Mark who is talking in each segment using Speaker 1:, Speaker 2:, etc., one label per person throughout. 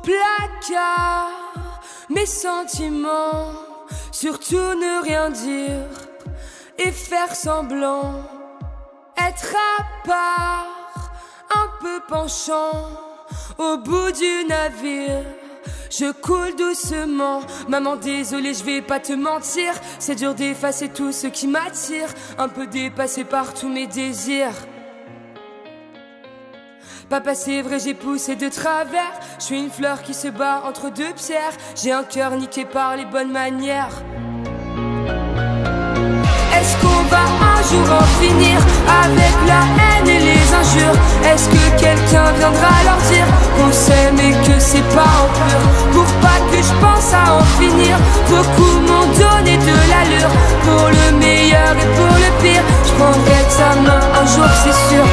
Speaker 1: placard mes sentiments, surtout ne rien dire et faire semblant, être à part, un peu penchant au bout du navire. Je coule doucement, maman désolée je vais pas te mentir, c'est dur d'effacer tout ce qui m'attire, un peu dépassé par tous mes désirs. Papa c'est vrai j'ai poussé de travers, je suis une fleur qui se bat entre deux pierres, j'ai un cœur niqué par les bonnes manières. Est-ce qu'on va un jour en finir avec la haine et les injures? Est-ce que quelqu'un viendra leur dire qu'on s'aime et que c'est pas en pur? Pour pas que je pense à en finir, beaucoup m'ont donné de l'allure. Pour le meilleur et pour le pire, je prendrai ta main un jour c'est sûr.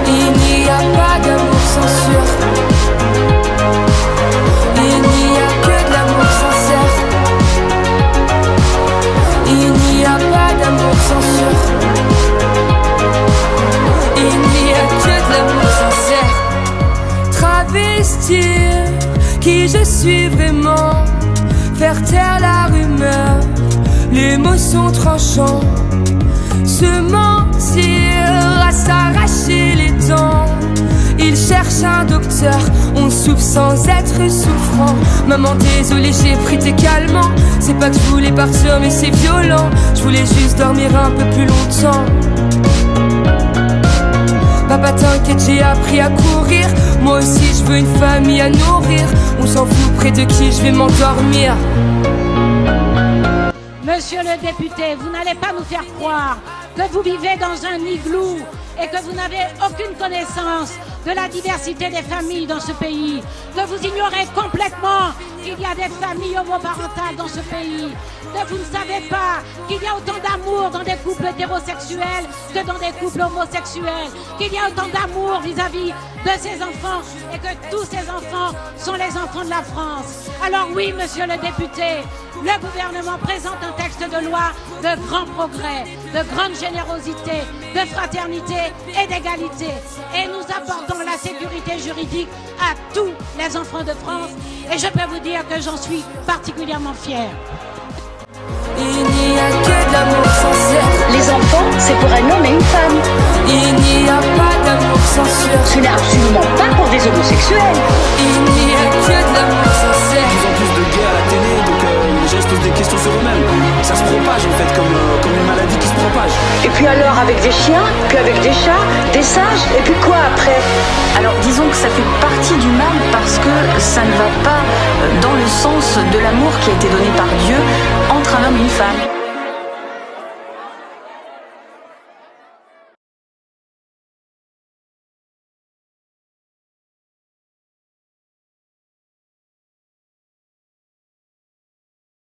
Speaker 1: Il n'y a pas d'amour sans sûr. Il n'y a que de l'amour sincère. Il n'y a pas d'amour sans sûr. Il n'y a que de l'amour sincère. Travestir qui je suis vraiment, faire taire la rumeur, les mots sont tranchants. Se mentir à s'arracher les dents. Il cherche un docteur, on souffre sans être souffrant. Maman désolée j'ai pris tes calmants. C'est pas que je voulais partir mais c'est violent. Je voulais juste dormir un peu plus longtemps. Papa t'inquiète j'ai appris à courir. Moi aussi je veux une famille à nourrir. On s'en fout près de qui je vais m'endormir.
Speaker 2: Monsieur le député, vous n'allez pas nous faire croire que vous vivez dans un igloo et que vous n'avez aucune connaissance de la diversité des familles dans ce pays, que vous ignorez complètement qu'il y a des familles homoparentales dans ce pays, que vous ne savez pas qu'il y a autant d'amour dans des couples hétérosexuels que dans des couples homosexuels, qu'il y a autant d'amour vis-à-vis de ces enfants et que tous ces enfants sont les enfants de la France. Alors oui, monsieur le député, le gouvernement présente un texte de loi de grand progrès, de grande générosité, de fraternité et d'égalité. Et nous apportons la sécurité juridique à tous les enfants de France. Et je peux vous dire que j'en suis particulièrement fière.
Speaker 1: Il n'y a que de l'amour sincère.
Speaker 3: Les enfants, c'est pour un homme et une femme.
Speaker 1: Il n'y a pas d'amour sans sûr.
Speaker 3: Ce n'est absolument pas pour des homosexuels.
Speaker 1: Il n'y a que de l'amour sincère.
Speaker 4: De plus en plus de gays à la télé, donc les gens se posent des questions sur eux-mêmes. Ça se propage en fait, comme une maladie qui se propage.
Speaker 3: Et puis alors avec des chiens, puis avec des chats, des singes, et puis quoi après?
Speaker 5: Alors disons que ça fait partie du mal parce que ça ne va pas dans le sens de l'amour qui a été donné par Dieu entre un homme et une femme.